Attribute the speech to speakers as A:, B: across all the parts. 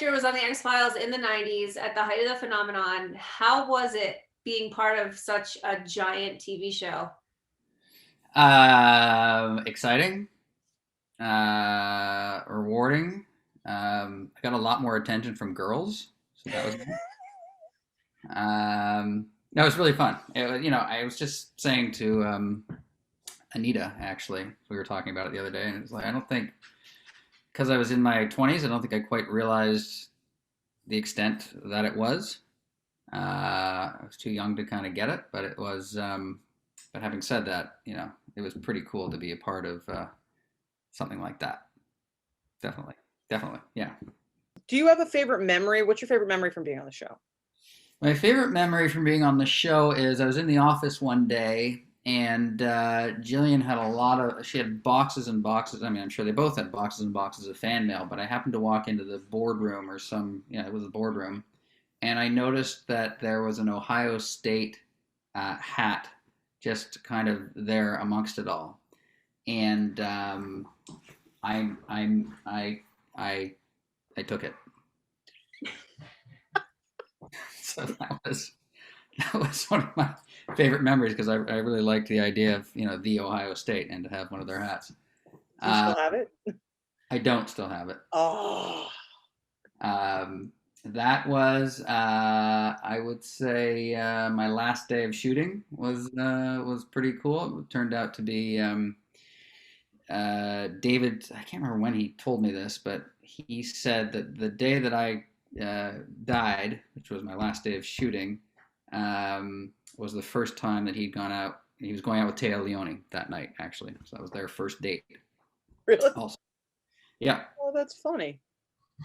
A: character was on the X-Files in the 90s at the height of the phenomenon. How was it being part of such a giant TV show?
B: Exciting, rewarding. I got a lot more attention from girls, so that was nice. That was really fun. I was just saying to Anita, actually, we were talking about it the other day, and it was like, I don't think, because I was in my 20s, I don't think I quite realized the extent that it was. I was too young to kind of get it, but it was. But having said that, it was pretty cool to be a part of something like that. Definitely, definitely, yeah.
C: Do you have a favorite memory? What's your favorite memory from being on the show?
B: My favorite memory from being on the show is I was in the office one day and Gillian had she had boxes and boxes. I mean, I'm sure they both had boxes and boxes of fan mail, but I happened to walk into the boardroom it was a boardroom, and I noticed that there was an Ohio State hat just kind of there amongst it all. And I, I, I, I took it. So that was one of my favorite memories because I really liked the idea of the Ohio State and to have one of their hats.
C: Do you still have it?
B: I don't still have it.
C: Oh.
B: That was I would say my last day of shooting was pretty cool. It turned out to be David. I can't remember when he told me this, but he said that the day that I died, which was my last day of shooting, was the first time that he'd gone out. He was going out with Taya Leone that night, actually. So that was their first date.
C: Really?
B: Also, yeah.
C: Oh, that's funny.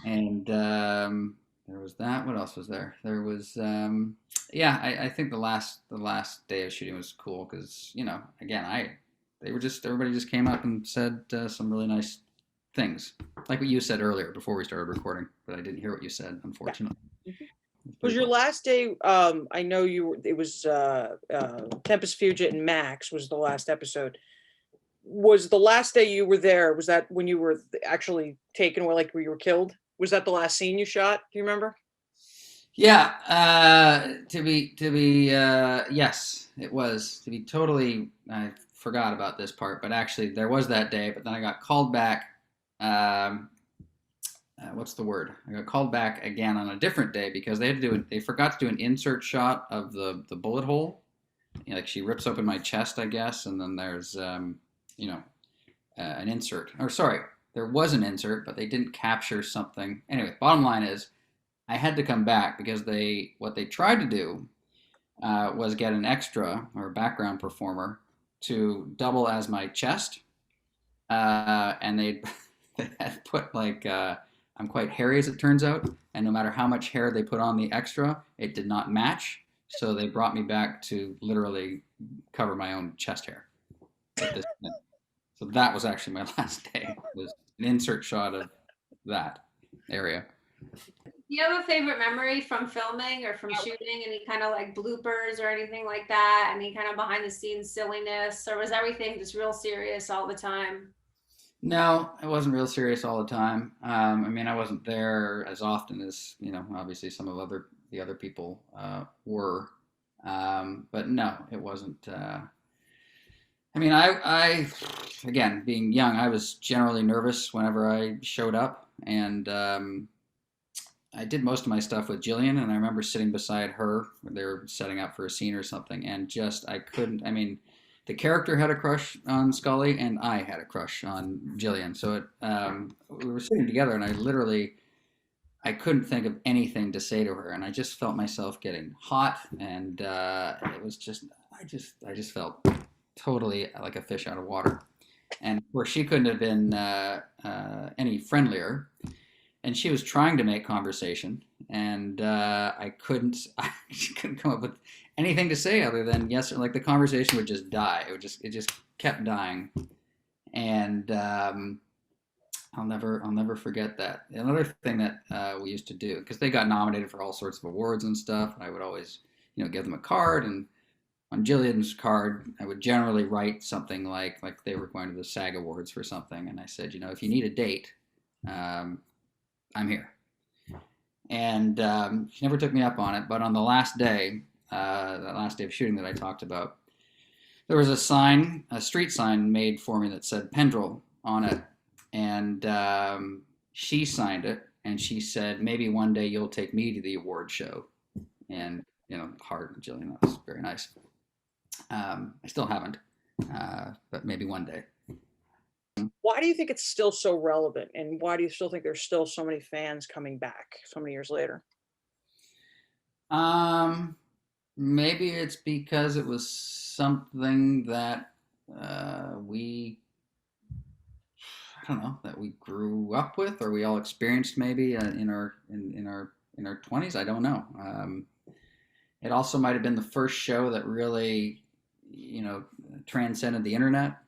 B: And there was that. What else was there? There was, I think the last day of shooting was cool because again, everybody just came up and said some really nice things, like what you said earlier before we started recording, but I didn't hear what you said, unfortunately.
C: Yeah. Was your last day? I know it was Tempest Fugit and Max was the last episode. Was the last day you were there? Was that when you were actually taken away, like where you were killed? Was that the last scene you shot? Do you remember?
B: Yeah, yes, it was. To be totally, I forgot about this part, but actually there was that day, but then I got called back. What's the word? I got called back again on a different day because they forgot to do an insert shot of the bullet hole. Like she rips open my chest, I guess, and then there's, an insert. Or sorry, there was an insert, but they didn't capture something. Anyway, bottom line is, I had to come back because what they tried to do was get an extra or background performer to double as my chest, and they had put I'm quite hairy as it turns out, and no matter how much hair they put on the extra, it did not match. So they brought me back to literally cover my own chest hair. So that was actually my last day. It was an insert shot of that area.
A: Do you have a favorite memory from filming or from shooting? Any kind of like bloopers or anything like that? Any kind of behind the scenes silliness, or was everything just real serious all the time?
B: No, it wasn't real serious all the time. I mean, I wasn't there as often as obviously some of the other people were. But no, it wasn't. I mean, I again, being young, I was generally nervous whenever I showed up, and I did most of my stuff with Gillian, and I remember sitting beside her when they were setting up for a scene or something, and I couldn't. I mean, the character had a crush on Scully, and I had a crush on Gillian. So we were sitting together, and I couldn't think of anything to say to her, and I just felt myself getting hot, and it was I just felt totally like a fish out of water. And of course, she couldn't have been any friendlier. And she was trying to make conversation, and I couldn't come up with anything to say other than yes. Like the conversation would just die. It just kept dying, and I'll never forget that. Another thing that we used to do, because they got nominated for all sorts of awards and stuff, and I would always give them a card, and on Jillian's card, I would generally write something like they were going to the SAG Awards for something, and I said, if you need a date, I'm here. And she never took me up on it. But on the last day, that last day of shooting that I talked about, there was a sign, a street sign made for me that said Pendrell on it. And she signed it, and she said, maybe one day you'll take me to the award show. And, heart, Gillian, that was very nice. I still haven't, but maybe one day.
C: Why do you think it's still so relevant, and why do you still think there's still so many fans coming back so many years later?
B: Maybe it's because it was something that we, I don't know, that we grew up with, or we all experienced maybe in our 20s. I don't know. It also might have been the first show that really, transcended the internet.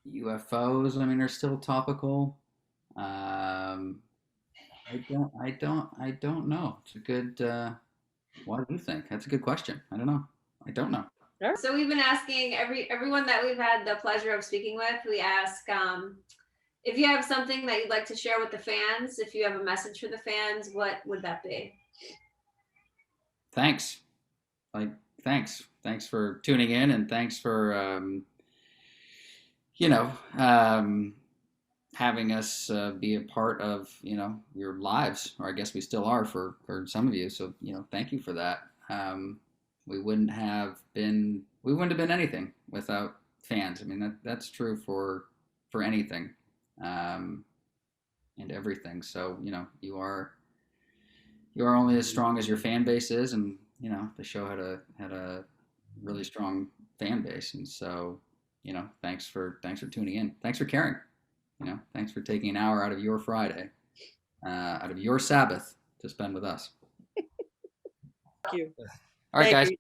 B: UFOs, I mean, are still topical. I don't know. It's a good. What do you think? That's a good question. I don't know. I don't know.
A: So we've been asking everyone that we've had the pleasure of speaking with. We ask if you have something that you'd like to share with the fans. If you have a message for the fans, what would that be?
B: Thanks. Thanks for tuning in, and thanks for having us be a part of your lives, or I guess we still are for some of you. So thank you for that. We wouldn't have been anything without fans. I mean, that's true for anything and everything. So you are only as strong as your fan base is, and the show had a really strong fan base, and so thanks for tuning in. Thanks for caring. Thanks for taking an hour out of your Friday, out of your Sabbath, to spend with us.
C: Thank you.
B: All right,
C: Thank
B: guys.
C: you.